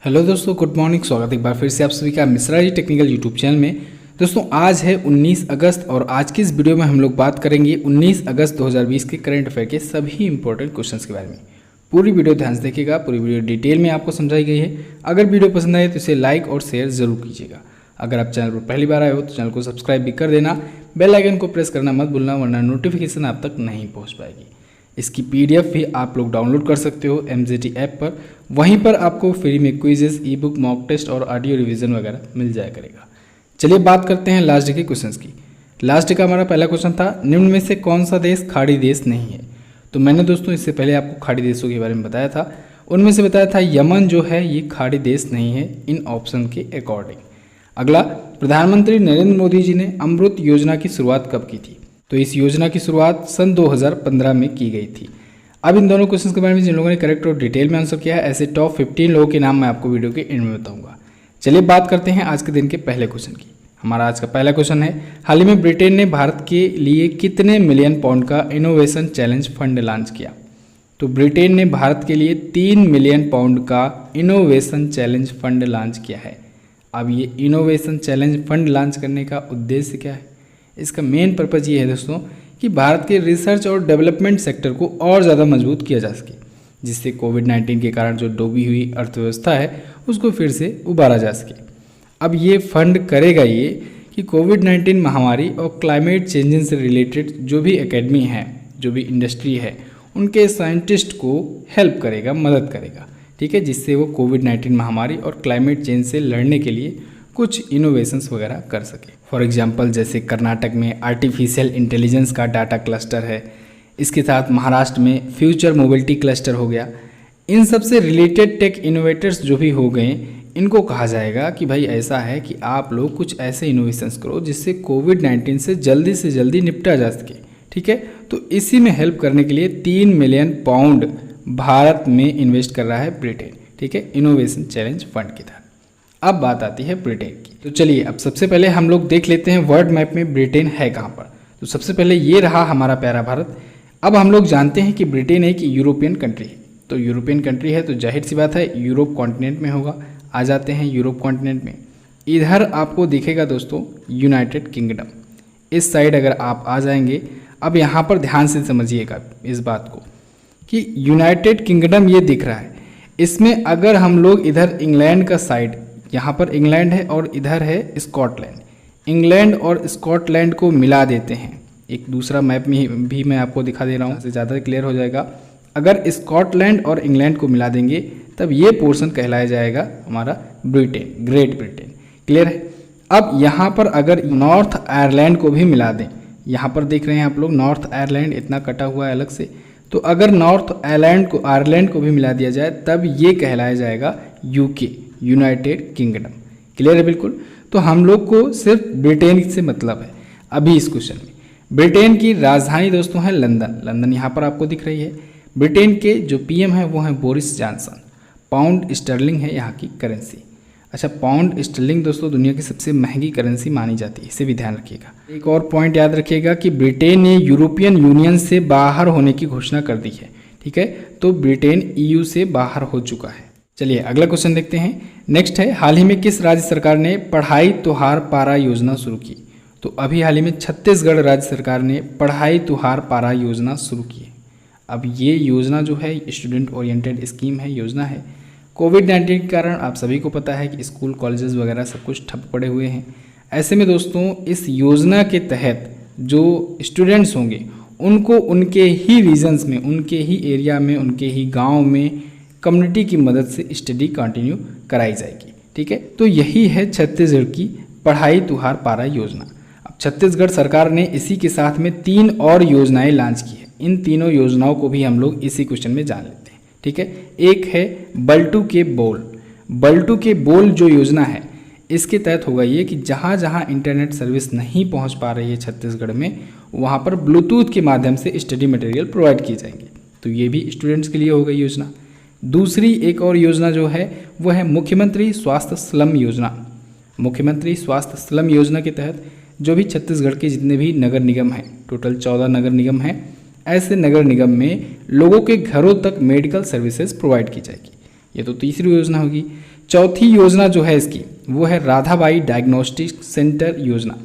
Hello दोस्तों, good morning. स्वागत है एक बार फिर से आप सभी का Mishra ji technical YouTube channel में। दोस्तों आज है 19 अगस्त और आज की इस वीडियो में हम लोग बात करेंगे 19 अगस्त 2020 के करंट अफेयर के सभी इंपॉर्टेंट क्वेश्चंस के बारे में। पूरी वीडियो ध्यान से देखिएगा, पूरी वीडियो डिटेल में आपको समझाई गई है। अगर वीडियो पसंद आए तो इसे लाइक और शेयर जरूर कीजिएगा। अगर आप चैनल पर पहली बार आए हो तो चैनल को सब्सक्राइब भी कर देना, बेल आइकन को प्रेस करना मत भूलना, वरना नोटिफिकेशन आप तक नहीं पहुँच पाएगी। इसकी पीडीएफ भी आप लोग डाउनलोड कर सकते हो MZT ऐप पर। वहीं पर आपको फ्री में quizzes, e book, mock test और ऑडियो रिवीजन वगैरह मिल जाया करेगा। चलिए बात करते हैं लास्ट डे के क्वेश्चंस की। लास्ट डे का हमारा पहला क्वेश्चन था, निम्न में से कौन सा देश खाड़ी देश नहीं है। तो मैंने दोस्तों इससे पहले आपको खाड़ी देशों के बारे में बताया था। उनमें से बताया था यमन जो है ये खाड़ी देश नहीं है इन ऑप्शन के अकॉर्डिंग। अगला, प्रधानमंत्री नरेंद्र मोदी जी ने अमृत योजना की शुरुआत कब की थी। तो इस योजना की शुरुआत सन 2015 में की गई थी। अब इन दोनों क्वेश्चंस के बारे में जिन लोगों ने करेक्ट और डिटेल में आंसर किया है, ऐसे टॉप 15 लोगों के नाम मैं आपको वीडियो के एंड में बताऊंगा। चलिए बात करते हैं आज के दिन के पहले क्वेश्चन की। हमारा आज का पहला क्वेश्चन है, हाल ही में ब्रिटेन ने भारत के लिए कितने मिलियन पाउंड का इनोवेशन चैलेंज फंड लॉन्च किया। तो ब्रिटेन ने भारत के लिए 3 मिलियन पाउंड का इनोवेशन चैलेंज फंड लॉन्च किया है। अब ये इनोवेशन चैलेंज फंड लॉन्च करने का उद्देश्य क्या है? इसका मेन पर्पज़ ये है दोस्तों कि भारत के रिसर्च और डेवलपमेंट सेक्टर को और ज़्यादा मजबूत किया जा सके, जिससे कोविड-19 के कारण जो डूबी हुई अर्थव्यवस्था है उसको फिर से उबारा जा सके। अब ये फंड करेगा ये कि कोविड-19 महामारी और क्लाइमेट चेंजिंग से रिलेटेड जो भी एकेडमी है, जो भी इंडस्ट्री है, उनके साइंटिस्ट को हेल्प करेगा, मदद करेगा, ठीक है, जिससे वो कोविड-19 महामारी और क्लाइमेट चेंज से लड़ने के लिए कुछ इनोवेशंस वगैरह कर सके। फॉर एग्जांपल जैसे कर्नाटक में आर्टिफिशियल इंटेलिजेंस का डाटा क्लस्टर है, इसके साथ महाराष्ट्र में फ्यूचर मोबिलिटी क्लस्टर हो गया। इन सब से रिलेटेड टेक इनोवेटर्स जो भी हो गए, इनको कहा जाएगा कि भाई ऐसा है कि आप लोग कुछ ऐसे इनोवेशंस करो जिससे कोविड-19 से जल्दी निपटा जा सके, ठीक है। तो इसी में हेल्प करने के लिए 3 मिलियन पाउंड भारत में इन्वेस्ट कर रहा है ब्रिटेन, ठीक है, इनोवेशन चैलेंज फंड के तहत। अब बात आती है ब्रिटेन की। तो चलिए अब सबसे पहले हम लोग देख लेते हैं वर्ल्ड मैप में ब्रिटेन है कहाँ पर। तो सबसे पहले ये रहा हमारा प्यारा भारत। अब हम लोग जानते हैं कि ब्रिटेन एक यूरोपियन कंट्री है। तो यूरोपियन कंट्री है तो जाहिर सी बात है यूरोप कॉन्टिनेंट में होगा। आ जाते हैं यूरोप कॉन्टिनेंट में। इधर आपको दिखेगा दोस्तों यूनाइटेड किंगडम। इस साइड अगर आप आ जाएंगे, अब यहाँ पर ध्यान से समझिएगा इस बात को कि यूनाइटेड किंगडम ये दिख रहा है। इसमें अगर हम लोग इधर इंग्लैंड का साइड, यहाँ पर इंग्लैंड है और इधर है स्कॉटलैंड, इंग्लैंड और स्कॉटलैंड को मिला देते हैं। एक दूसरा मैप में भी मैं आपको दिखा दे रहा हूँ, इससे ज़्यादा क्लियर हो जाएगा। अगर स्कॉटलैंड और इंग्लैंड को मिला देंगे तब ये पोर्शन कहलाया जाएगा हमारा ब्रिटेन, ग्रेट ब्रिटेन। क्लियर है? अब यहाँ पर अगर नॉर्थ आयरलैंड को भी मिला दें, यहाँ पर देख रहे हैं आप लोग नॉर्थ आयरलैंड इतना कटा हुआ है अलग से, तो अगर नॉर्थ आयरलैंड को भी मिला दिया जाए तब ये कहलाया जाएगा यूके, यूनाइटेड किंगडम। क्लियर है बिल्कुल? तो हम लोग को सिर्फ ब्रिटेन से मतलब है अभी इस क्वेश्चन में। ब्रिटेन की राजधानी दोस्तों है लंदन। लंदन यहाँ पर आपको दिख रही है। ब्रिटेन के जो पीएम है वो है बोरिस जॉनसन। पाउंड स्टर्लिंग है यहाँ की करेंसी। अच्छा, पाउंड स्टर्लिंग दोस्तों दुनिया की सबसे महंगी करेंसी मानी जाती है, इसे भी ध्यान रखिएगा। एक और पॉइंट याद रखिएगा कि ब्रिटेन ने यूरोपियन यूनियन से बाहर होने की घोषणा कर दी है, ठीक है। तो ब्रिटेन EU से बाहर हो चुका है। चलिए अगला क्वेश्चन देखते हैं। नेक्स्ट है, हाल ही में किस राज्य सरकार ने पढ़ाई तुहार पारा योजना शुरू की। तो अभी हाल ही में छत्तीसगढ़ राज्य सरकार ने पढ़ाई तुहार पारा योजना शुरू की है। अब ये योजना जो है स्टूडेंट ओरिएंटेड स्कीम है, योजना है। कोविड-19 के कारण आप सभी को पता है कि स्कूल कॉलेजेस वगैरह सब कुछ ठप पड़े हुए हैं। ऐसे में दोस्तों इस योजना के तहत जो स्टूडेंट्स होंगे उनको उनके ही रीजन्स में, उनके ही एरिया में, उनके ही गाँव में कम्युनिटी की मदद से स्टडी कंटिन्यू कराई जाएगी, ठीक है। तो यही है छत्तीसगढ़ की पढ़ाई तुहार पारा योजना। अब छत्तीसगढ़ सरकार ने इसी के साथ में 3 और योजनाएं लॉन्च की है। इन तीनों योजनाओं को भी हम लोग इसी क्वेश्चन में जान लेते हैं, ठीक है। एक है बल्टू के बोल। बल्टू के बोल जो योजना है, इसके तहत होगा ये कि जहाँ जहाँ इंटरनेट सर्विस नहीं पहुँच पा रही है छत्तीसगढ़ में, वहाँ पर ब्लूटूथ के माध्यम से स्टडी मटेरियल प्रोवाइड किए जाएंगे। तो ये भी स्टूडेंट्स के लिए हो गई योजना। दूसरी एक और योजना जो है वो है मुख्यमंत्री स्वास्थ्य स्लम योजना। मुख्यमंत्री स्वास्थ्य स्लम योजना के तहत जो भी छत्तीसगढ़ के जितने भी नगर निगम हैं, टोटल 14 नगर निगम हैं, ऐसे नगर निगम में लोगों के घरों तक मेडिकल सर्विसेज प्रोवाइड की जाएगी। ये तो तीसरी योजना होगी। चौथी योजना जो है इसकी वो है राधाबाई डायग्नोस्टिक सेंटर योजना।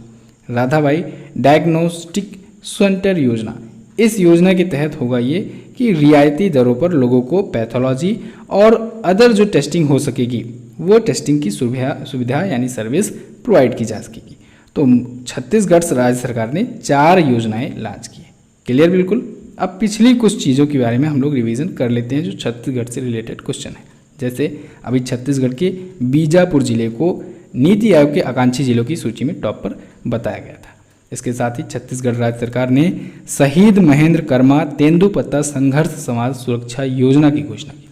राधाबाई डायग्नोस्टिक सेंटर योजना, इस योजना के तहत होगा ये कि रियायती दरों पर लोगों को पैथोलॉजी और अदर जो टेस्टिंग हो सकेगी वो टेस्टिंग की सुविधा यानी सर्विस प्रोवाइड की जा सकेगी। तो छत्तीसगढ़ राज्य सरकार ने 4 योजनाएं लॉन्च की है। क्लियर बिल्कुल। अब पिछली कुछ चीज़ों के बारे में हम लोग रिवीजन कर लेते हैं जो छत्तीसगढ़ से रिलेटेड क्वेश्चन है। जैसे अभी छत्तीसगढ़ के बीजापुर जिले को नीति आयोग के आकांक्षी जिलों की सूची में टॉप पर बताया गया था। इसके साथ ही छत्तीसगढ़ राज्य सरकार ने शहीद महेंद्र कर्मा तेंदुपत्ता संघर्ष समाज सुरक्षा योजना की घोषणा की।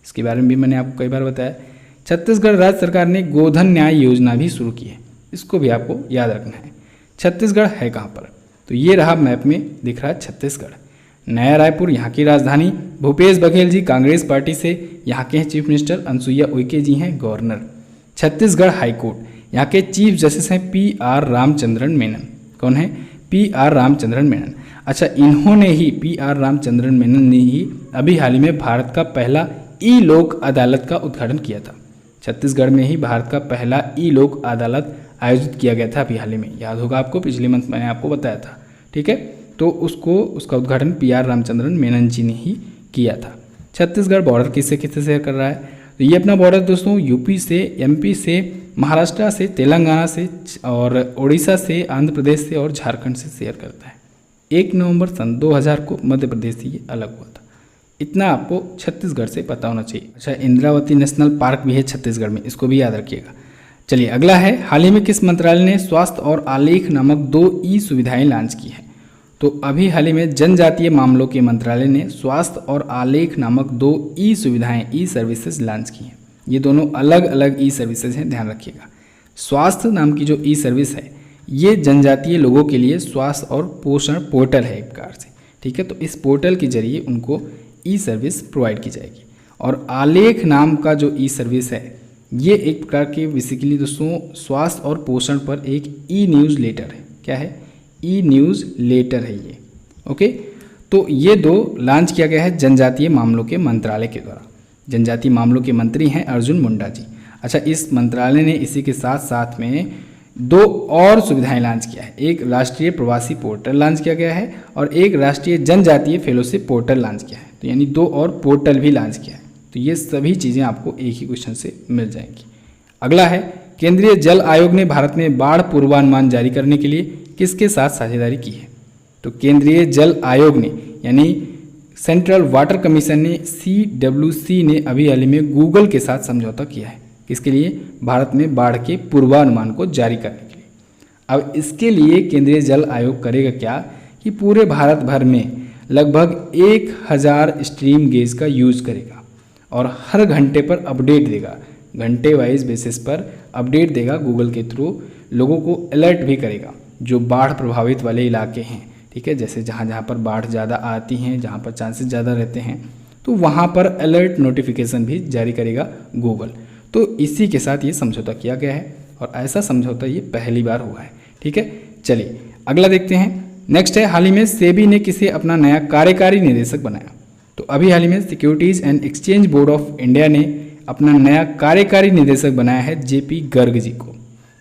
इसके बारे में भी मैंने आपको कई बार बताया। छत्तीसगढ़ राज्य सरकार ने गोधन न्याय योजना भी शुरू की है, इसको भी आपको याद रखना है। छत्तीसगढ़ है कहाँ पर, तो ये रहा मैप में दिख रहा है छत्तीसगढ़। नया रायपुर यहाँ की राजधानी। भूपेश बघेल जी कांग्रेस पार्टी से यहाँ के हैं चीफ मिनिस्टर। अनसुईया उइके जी हैं गवर्नर। छत्तीसगढ़ हाईकोर्ट, यहाँ के चीफ जस्टिस हैं PR रामचंद्रन मेनन। कौन है? PR रामचंद्रन मेनन। अच्छा, इन्होंने ही PR रामचंद्रन मेनन ने ही अभी हाल ही में भारत का पहला ई लोक अदालत का उद्घाटन किया था। छत्तीसगढ़ में ही भारत का पहला ई लोक अदालत आयोजित किया गया था अभी हाल ही में, याद होगा आपको, पिछले मंथ मैंने आपको बताया था। ठीक है, तो उसका उद्घाटन PR रामचंद्रन मेनन जी ने ही किया था। छत्तीसगढ़ बॉर्डर किससे शेयर कर रहा है, तो ये अपना बॉर्डर दोस्तों यूपी से, MP से, महाराष्ट्र से, तेलंगाना से और उड़ीसा से, आंध्र प्रदेश से और झारखंड से शेयर करता है। 1 नवंबर सन 2000 को मध्य प्रदेश से ये अलग हुआ था। इतना आपको छत्तीसगढ़ से पता होना चाहिए। अच्छा, इंद्रावती नेशनल पार्क भी है छत्तीसगढ़ में, इसको भी याद रखिएगा। चलिए अगला है, हाल ही में किस मंत्रालय ने स्वास्थ्य और आलेख नामक 2 ई सुविधाएं लॉन्च की है, तो अभी हाल ही में जनजातीय मामलों के मंत्रालय ने स्वास्थ्य और आलेख नामक 2 ई सुविधाएं, ई सर्विसेज लॉन्च की हैं। ये दोनों अलग अलग ई सर्विसेज हैं, ध्यान रखिएगा। स्वास्थ्य नाम की जो ई सर्विस है ये जनजातीय लोगों के लिए स्वास्थ्य और पोषण पोर्टल है एक प्रकार से। ठीक है, तो इस पोर्टल के जरिए उनको ई सर्विस प्रोवाइड की जाएगी। और आलेख नाम का जो ई सर्विस है ये एक प्रकार के बेसिकली दोस्तों स्वास्थ्य और पोषण पर एक ई न्यूज़ लेटर है। क्या है? ई न्यूज़ लेटर है ये। ओके, तो ये 2 लॉन्च किया गया है जनजातीय मामलों के मंत्रालय के द्वारा। जनजातीय मामलों के मंत्री हैं अर्जुन मुंडा जी। अच्छा, इस मंत्रालय ने इसी के साथ साथ में 2 और सुविधाएं लॉन्च किया है। एक राष्ट्रीय प्रवासी पोर्टल लॉन्च किया गया है और एक राष्ट्रीय जनजातीय फेलोशिप पोर्टल लॉन्च किया है। तो यानी 2 और पोर्टल भी लॉन्च किया है। तो ये सभी चीज़ें आपको एक ही क्वेश्चन से मिल जाएंगी। अगला है, केंद्रीय जल आयोग ने भारत में बाढ़ पूर्वानुमान जारी करने के लिए किसके साथ साझेदारी की है, तो केंद्रीय जल आयोग ने यानी सेंट्रल वाटर कमीशन ने CWC ने अभी हाल ही में गूगल के साथ समझौता किया है। किसके लिए? भारत में बाढ़ के पूर्वानुमान को जारी करने के लिए। अब इसके लिए केंद्रीय जल आयोग करेगा क्या कि पूरे भारत भर में लगभग 1000 स्ट्रीम गेज का यूज करेगा और हर घंटे पर अपडेट देगा, घंटे वाइज बेसिस पर अपडेट देगा गूगल के थ्रू, लोगों को अलर्ट भी करेगा जो बाढ़ प्रभावित वाले इलाके हैं। ठीक है, जैसे जहाँ जहाँ पर बाढ़ ज़्यादा आती हैं, जहाँ पर चांसेस ज़्यादा रहते हैं, तो वहाँ पर अलर्ट नोटिफिकेशन भी जारी करेगा गूगल। तो इसी के साथ ये समझौता किया गया है और ऐसा समझौता ये पहली बार हुआ है। ठीक है, चलिए अगला देखते हैं। नेक्स्ट है, हाल ही में सेबी ने किसे अपना नया कार्यकारी निदेशक बनाया, तो अभी हाल ही में securities and exchange board of India ने अपना नया कार्यकारी निदेशक बनाया है JP गर्ग जी को।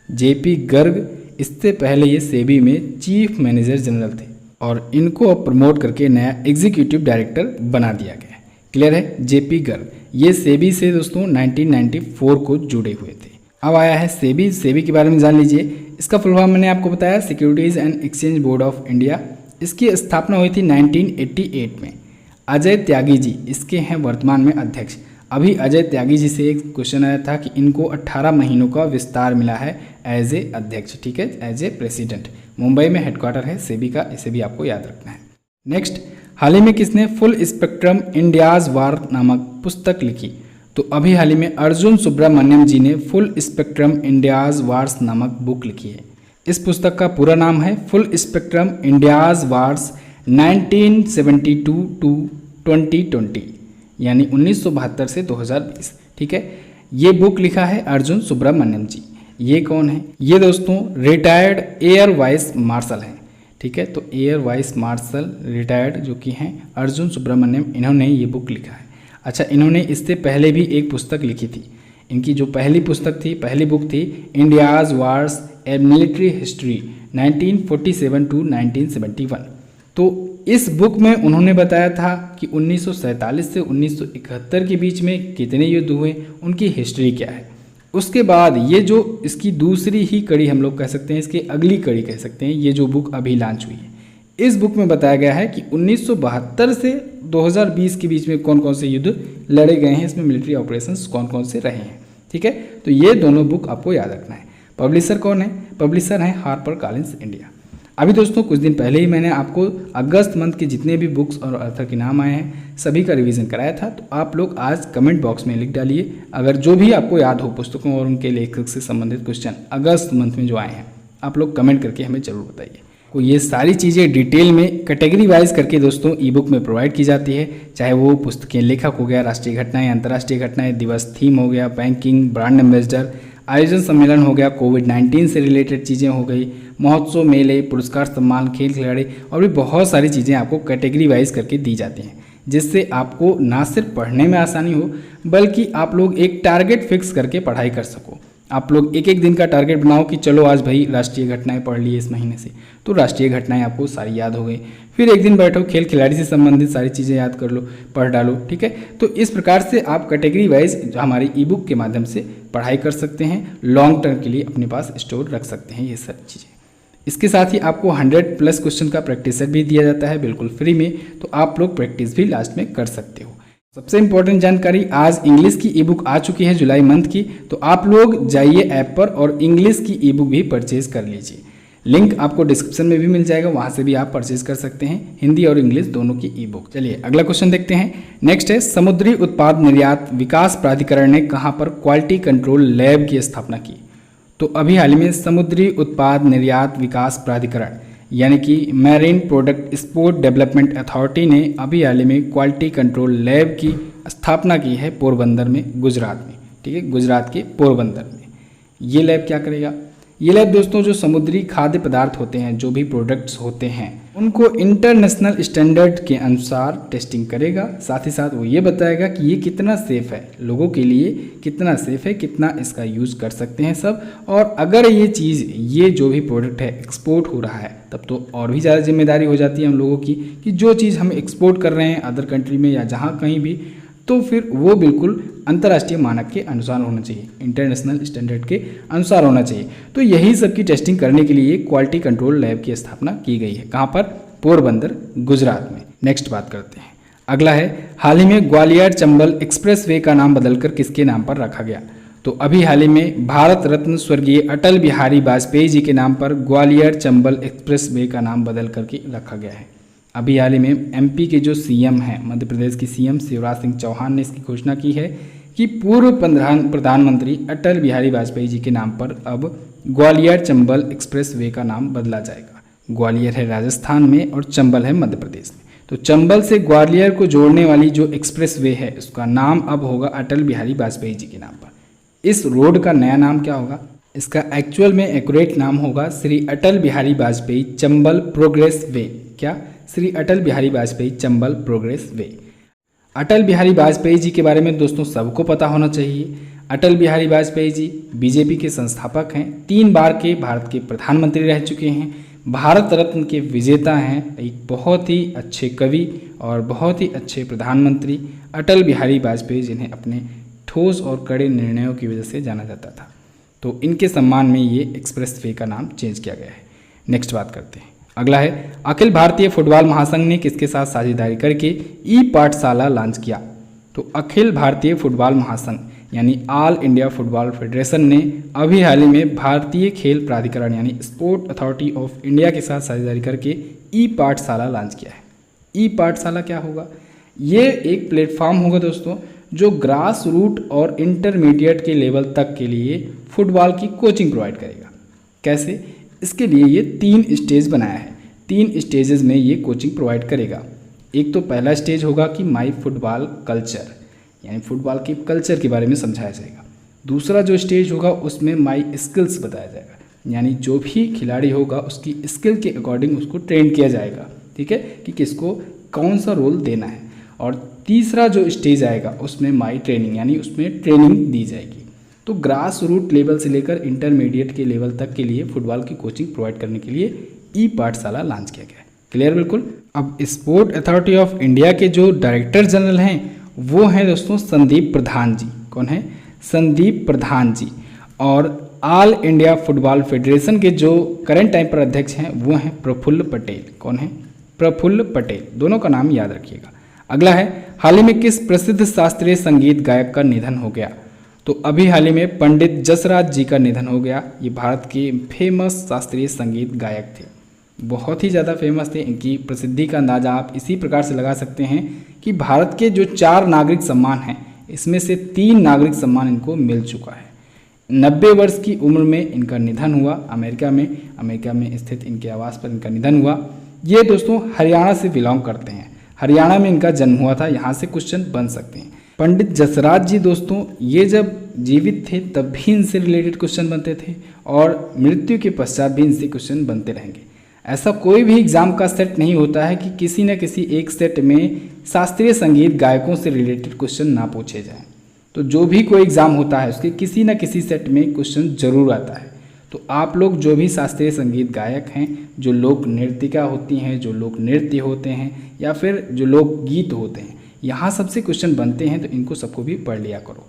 JP गर्ग, इससे पहले ये सेबी में चीफ मैनेजर जनरल थे और इनको अब प्रमोट करके नया एग्जीक्यूटिव डायरेक्टर बना दिया गया है। क्लियर है? JP गर्ग ये सेबी से दोस्तों 1994 को जुड़े हुए थे। अब आया है सेबी। सेबी के बारे में जान लीजिए। इसका फुल फॉर्म मैंने आपको बताया, securities and exchange board of India. इसकी स्थापना हुई थी 1988 में। अजय त्यागी जी इसके हैं वर्तमान में अध्यक्ष। अभी अजय त्यागी जी से एक क्वेश्चन आया था कि इनको 18 महीनों का विस्तार मिला है एज ए अध्यक्ष। ठीक है, एज ए प्रेसिडेंट। मुंबई में हेडक्वार्टर है सेबी का, इसे भी आपको याद रखना है। नेक्स्ट, हाल ही में किसने फुल स्पेक्ट्रम इंडियाज़ वार नामक पुस्तक लिखी, तो अभी हाल ही में अर्जुन सुब्रमण्यम जी ने फुल स्पेक्ट्रम इंडियाज़ वार्स नामक बुक लिखी है। इस पुस्तक का पूरा नाम है full spectrum India's wars 1972 to 2020, यानी 1972 से 2020। ठीक है, ये बुक लिखा है अर्जुन सुब्रमण्यम जी। ये कौन है? ये दोस्तों रिटायर्ड एयर वाइस मार्शल हैं। ठीक है, तो एयर वाइस मार्शल रिटायर्ड जो कि हैं अर्जुन सुब्रमण्यम, इन्होंने ये बुक लिखा है। अच्छा, इन्होंने इससे पहले भी एक पुस्तक लिखी थी। इनकी जो पहली पुस्तक थी, पहली बुक थी India's wars a military history 1947 to 1971। तो इस बुक में उन्होंने बताया था कि 1947 से 1971 के बीच में कितने युद्ध हुए, उनकी हिस्ट्री क्या है। उसके बाद ये जो इसकी दूसरी ही कड़ी हम लोग कह सकते हैं, इसकी अगली कड़ी कह सकते हैं, ये जो बुक अभी लॉन्च हुई है, इस बुक में बताया गया है कि 1972 से 2020 के बीच में कौन कौन से युद्ध लड़े गए हैं, इसमें मिलिट्री ऑपरेशंस कौन कौन से रहे हैं। ठीक है, तो ये दोनों बुक आपको याद रखना है। पब्लिशर कौन है? पब्लिशर है हार्पर कॉलिंस इंडिया। अभी दोस्तों कुछ दिन पहले ही मैंने आपको अगस्त मंथ के जितने भी बुक्स और ऑथर के नाम आए हैं सभी का रिवीजन कराया था, तो आप लोग आज कमेंट बॉक्स में लिख डालिए अगर जो भी आपको याद हो पुस्तकों और उनके लेखक से संबंधित क्वेश्चन अगस्त मंथ में जो आए हैं, आप लोग कमेंट करके हमें ज़रूर बताइए। तो ये सारी चीज़ें डिटेल में कैटेगरी वाइज करके दोस्तों ई बुक में प्रोवाइड की जाती है, चाहे वो पुस्तकें लेखक हो गया, राष्ट्रीय घटनाएं, अंतर्राष्ट्रीय घटनाएं, दिवस थीम हो गया, बैंकिंग, ब्रांड एम्बेसडर, आयोजन सम्मेलन हो गया, कोविड-19 से रिलेटेड चीज़ें हो गई, महोत्सव, मेले, पुरस्कार, सम्मान, खेल खिलाड़ी और भी बहुत सारी चीज़ें आपको कैटेगरी वाइज करके दी जाती हैं, जिससे आपको ना सिर्फ पढ़ने में आसानी हो बल्कि आप लोग एक टारगेट फिक्स करके पढ़ाई कर सको। आप लोग एक एक दिन का टारगेट बनाओ कि चलो आज भाई राष्ट्रीय घटनाएं पढ़ लिए इस महीने से, तो राष्ट्रीय घटनाएं आपको सारी याद हो गई। फिर एक दिन बैठो खेल खिलाड़ी से संबंधित सारी चीज़ें याद कर लो, पढ़ डालो। ठीक है, तो इस प्रकार से आप कैटेगरी वाइज हमारी ई बुक के माध्यम से पढ़ाई कर सकते हैं, लॉन्ग टर्म के लिए अपने पास स्टोर रख सकते हैं ये सब चीज़ें। इसके साथ ही आपको 100+ क्वेश्चन का प्रैक्टिस सेट भी दिया जाता है बिल्कुल फ्री में, तो आप लोग प्रैक्टिस भी लास्ट में कर सकते हो। सबसे इंपॉर्टेंट जानकारी, आज इंग्लिश की ई बुक आ चुकी है जुलाई मंथ की, तो आप लोग जाइए ऐप पर और इंग्लिश की ई बुक भी परचेज कर लीजिए। लिंक आपको डिस्क्रिप्शन में भी मिल जाएगा, वहाँ से भी आप परचेज कर सकते हैं हिंदी और इंग्लिश दोनों की ई बुक। चलिए अगला क्वेश्चन देखते हैं। नेक्स्ट है, समुद्री उत्पाद निर्यात विकास प्राधिकरण ने कहाँ पर क्वालिटी कंट्रोल लैब की स्थापना की? तो अभी हाल ही में समुद्री उत्पाद निर्यात विकास प्राधिकरण यानी कि marine product export development authority ने अभी हाल ही में क्वालिटी कंट्रोल लैब की स्थापना की है पोरबंदर में, गुजरात में। ठीक है, गुजरात के पोरबंदर में। ये लैब क्या करेगा? ये लैब दोस्तों जो समुद्री खाद्य पदार्थ होते हैं, जो भी प्रोडक्ट्स होते हैं, उनको इंटरनेशनल स्टैंडर्ड के अनुसार टेस्टिंग करेगा। साथ ही साथ वो ये बताएगा कि ये कितना सेफ़ है, लोगों के लिए कितना सेफ़ है, कितना इसका यूज़ कर सकते हैं सब। और अगर ये चीज़, ये जो भी प्रोडक्ट है एक्सपोर्ट हो रहा है, तब तो और भी ज़्यादा जिम्मेदारी हो जाती है हम लोगों की कि जो चीज़ हम एक्सपोर्ट कर रहे हैं अदर कंट्री में या जहाँ कहीं भी, तो फिर वो बिल्कुल अंतर्राष्ट्रीय मानक के अनुसार होना चाहिए, इंटरनेशनल स्टैंडर्ड के अनुसार होना चाहिए। तो यही सब की टेस्टिंग करने के लिए क्वालिटी कंट्रोल लैब की स्थापना की गई है। कहाँ पर? पोरबंदर, गुजरात में। नेक्स्ट बात करते हैं। अगला है, हाल ही में ग्वालियर चंबल एक्सप्रेसवे का नाम बदलकर किसके नाम पर रखा गया? तो अभी हाल ही में भारत रत्न स्वर्गीय अटल बिहारी वाजपेयी जी के नाम पर ग्वालियर चंबल एक्सप्रेसवे का नाम बदल करके रखा गया है। अभी हाल ही में एमपी के जो सीएम हैं, मध्य प्रदेश की सीएम शिवराज सिंह चौहान ने इसकी घोषणा की है कि पूर्व प्रधानमंत्री अटल बिहारी वाजपेयी जी के नाम पर अब ग्वालियर चंबल एक्सप्रेसवे का नाम बदला जाएगा। ग्वालियर है राजस्थान में और चंबल है मध्य प्रदेश में। तो चंबल से ग्वालियर को जोड़ने वाली जो एक्सप्रेसवे है उसका नाम अब होगा अटल बिहारी वाजपेयी जी के नाम पर। इस रोड का नया नाम क्या होगा? इसका एक्चुअल में एक्यूरेट नाम होगा श्री अटल बिहारी वाजपेयी चंबल प्रोग्रेस वे। क्या? Shri Atal Bihari Vajpayee Chambal progress way. अटल बिहारी वाजपेयी जी के बारे में दोस्तों सबको पता होना चाहिए। अटल बिहारी वाजपेयी जी बीजेपी के संस्थापक हैं, 3 बार के भारत के प्रधानमंत्री रह चुके हैं, भारत रत्न के विजेता हैं, एक बहुत ही अच्छे कवि और बहुत ही अच्छे प्रधानमंत्री अटल बिहारी वाजपेयी जिन्हें अपने ठोस और कड़े निर्णयों की वजह से जाना जाता था। तो इनके सम्मान में ये एक्सप्रेसवे का नाम चेंज किया गया है। नेक्स्ट बात करते हैं। अगला है, अखिल भारतीय फुटबॉल महासंघ ने किसके साथ साझेदारी करके ई पाठशाला लॉन्च किया? तो अखिल भारतीय फुटबॉल महासंघ यानी ऑल इंडिया फुटबॉल फेडरेशन ने अभी हाल ही में भारतीय खेल प्राधिकरण यानी स्पोर्ट अथॉरिटी ऑफ इंडिया के साथ साझेदारी करके ई पाठशाला लॉन्च किया है। ई पाठशाला क्या होगा? ये एक प्लेटफॉर्म होगा दोस्तों जो ग्रास रूट और इंटरमीडिएट के लेवल तक के लिए फुटबॉल की कोचिंग प्रोवाइड करेगा। कैसे? इसके लिए ये 3 स्टेज बनाया है। 3 स्टेजेस में ये कोचिंग प्रोवाइड करेगा। एक तो पहला स्टेज होगा कि माई फुटबॉल कल्चर यानी फुटबॉल के कल्चर के बारे में समझाया जाएगा। दूसरा जो स्टेज होगा उसमें माई स्किल्स बताया जाएगा, यानी जो भी खिलाड़ी होगा उसकी स्किल के अकॉर्डिंग उसको ट्रेन किया जाएगा। ठीक है, कि किसको कौन सा रोल देना है। और तीसरा जो स्टेज आएगा उसमें माई ट्रेनिंग यानी उसमें ट्रेनिंग दी जाएगी। तो ग्रास रूट लेवल से लेकर इंटरमीडिएट के लेवल तक के लिए फुटबॉल की कोचिंग प्रोवाइड करने के लिए ई पाठशाला लॉन्च किया गया है। क्लियर बिल्कुल। अब स्पोर्ट अथॉरिटी ऑफ इंडिया के जो डायरेक्टर जनरल हैं वो हैं दोस्तों संदीप प्रधान जी। कौन है? संदीप प्रधान जी। और ऑल इंडिया फुटबॉल फेडरेशन के जो करंट टाइम पर अध्यक्ष हैं वो हैं प्रफुल्ल पटेल। कौन है? प्रफुल्ल पटेल। दोनों का नाम याद रखिएगा। अगला है, हाल ही में किस प्रसिद्ध शास्त्रीय संगीत गायक का निधन हो गया? तो अभी हाल ही में पंडित जसराज जी का निधन हो गया। ये भारत के फेमस शास्त्रीय संगीत गायक थे, बहुत ही ज़्यादा फेमस थे। इनकी प्रसिद्धि का अंदाज़ा आप इसी प्रकार से लगा सकते हैं कि भारत के जो 4 नागरिक सम्मान हैं इसमें से 3 नागरिक सम्मान इनको मिल चुका है। 90 वर्ष की उम्र में इनका निधन हुआ। अमेरिका में स्थित इनके आवास पर इनका निधन हुआ। ये दोस्तों हरियाणा से बिलोंग करते हैं। हरियाणा में इनका जन्म हुआ था। यहाँ से क्वेश्चन बन सकते हैं। पंडित जसराज जी दोस्तों ये जब जीवित थे तब भी इनसे रिलेटेड क्वेश्चन बनते थे और मृत्यु के पश्चात भी इनसे क्वेश्चन बनते रहेंगे। ऐसा कोई भी एग्जाम का सेट नहीं होता है कि किसी न किसी एक सेट में शास्त्रीय संगीत गायकों से रिलेटेड क्वेश्चन ना पूछे जाएं। तो जो भी कोई एग्जाम होता है उसके किसी न किसी सेट में क्वेश्चन जरूर आता है। तो आप लोग जो भी शास्त्रीय संगीत गायक हैं, जो लोक नृत्यिका होती हैं, जो लोक नृत्य होते हैं या फिर जो लोक गीत होते हैं, यहाँ सबसे क्वेश्चन बनते हैं, तो इनको सबको भी पढ़ लिया करो।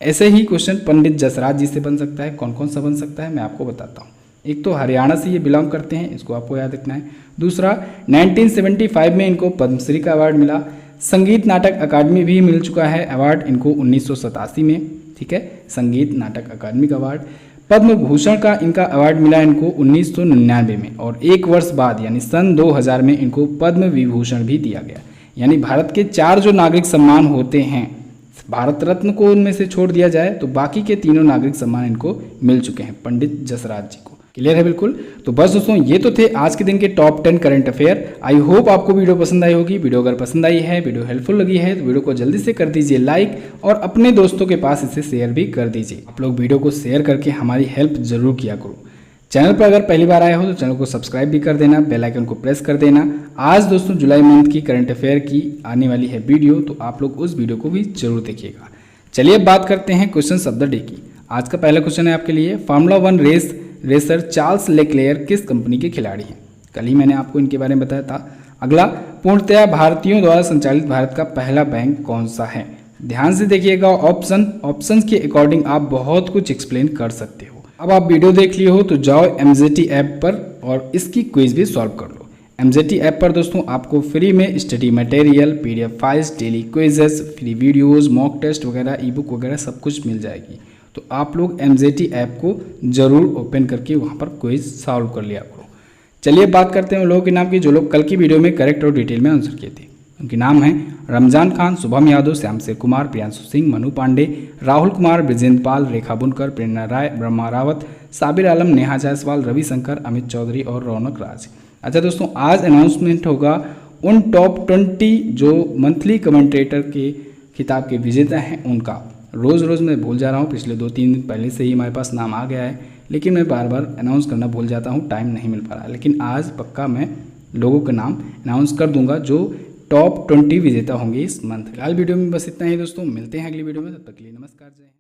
ऐसे ही क्वेश्चन पंडित जसराज जी से बन सकता है। कौन कौन सा बन सकता है मैं आपको बताता हूँ। एक तो हरियाणा से ये बिलोंग करते हैं, इसको आपको याद रखना है। दूसरा 1975 में इनको पद्मश्री का अवार्ड मिला। संगीत नाटक अकादमी भी मिल चुका है अवार्ड इनको 1987 में। ठीक है, संगीत नाटक अकादमी का अवार्ड। पद्म भूषण का इनका अवार्ड मिला इनको 1999 में और 1 वर्ष बाद यानी सन 2000 में इनको पद्म विभूषण भी दिया गया। यानी भारत के 4 जो नागरिक सम्मान होते हैं, भारत रत्न को उनमें से छोड़ दिया जाए तो बाकी के 3 नागरिक सम्मान इनको मिल चुके हैं पंडित जसराज जी को। क्लियर है बिल्कुल। तो बस दोस्तों ये तो थे आज के दिन के top 10 current affair. I hope आपको वीडियो पसंद आई होगी। वीडियो अगर पसंद आई है, वीडियो हेल्पफुल लगी है तो वीडियो को जल्दी से कर दीजिए लाइक और अपने दोस्तों के पास इसे शेयर भी कर दीजिए। आप लोग वीडियो को शेयर करके हमारी हेल्प जरूर किया करो। चैनल पर अगर पहली बार आए हो तो चैनल को सब्सक्राइब भी कर देना, बेल आइकन को प्रेस कर देना। आज दोस्तों जुलाई मंथ की करंट अफेयर की आने वाली है वीडियो, तो आप लोग उस वीडियो को भी जरूर देखिएगा। चलिए अब बात करते हैं क्वेश्चन ऑफ द डे की। आज का पहला क्वेश्चन है आपके लिए, फार्मूला 1 रेसर चार्ल्स लेक्लेयर किस कंपनी के खिलाड़ी हैं? कल ही मैंने आपको इनके बारे में बताया था। अगला, पूर्णतया भारतीयों द्वारा संचालित भारत का पहला बैंक कौन सा है? ध्यान से देखिएगा, ऑप्शंस के अकॉर्डिंग आप बहुत कुछ एक्सप्लेन कर सकते हो। अब आप वीडियो देख लिए हो तो जाओ MZT ऐप पर और इसकी क्विज भी सॉल्व कर लो। MZT ऐप पर दोस्तों आपको फ्री में study material, PDF files, daily quizzes, free videos, mock test वगैरह, ई-बुक वगैरह सब कुछ मिल जाएगी। तो आप लोग MZT ऐप को जरूर ओपन करके वहाँ पर क्विज सॉल्व कर लिया करो। चलिए बात करते हैं उन लोगों के नाम की जो लोग कल की वीडियो में करेक्ट और डिटेल में आंसर किए थे। उनके नाम हैं रमजान खान, शुभम यादव, श्याम शेर कुमार, प्रियांशु सिंह, मनु पांडे, राहुल कुमार, ब्रिजेंद्र पाल, रेखा बुनकर, प्रेरणा राय, ब्रह्मा रावत, साबिर आलम, नेहा जायसवाल, रविशंकर, अमित चौधरी और रौनक राज। अच्छा दोस्तों, आज अनाउंसमेंट होगा उन टॉप 20 जो मंथली कमेंटेटर के खिताब के विजेता हैं उनका। रोज़ मैं भूल जा रहा हूँ, पिछले 2-3 दिन पहले से ही हमारे पास नाम आ गया है, लेकिन मैं बार बार अनाउंस करना भूल जाता हूँ, टाइम नहीं मिल पा रहा है। लेकिन आज पक्का मैं लोगों का नाम अनाउंस कर दूंगा जो टॉप 20 विजेता होंगे इस मंथ। फिलहाल वीडियो में बस इतना ही दोस्तों, मिलते हैं अगली वीडियो में, तब तक के लिए नमस्कार, जय हिंद।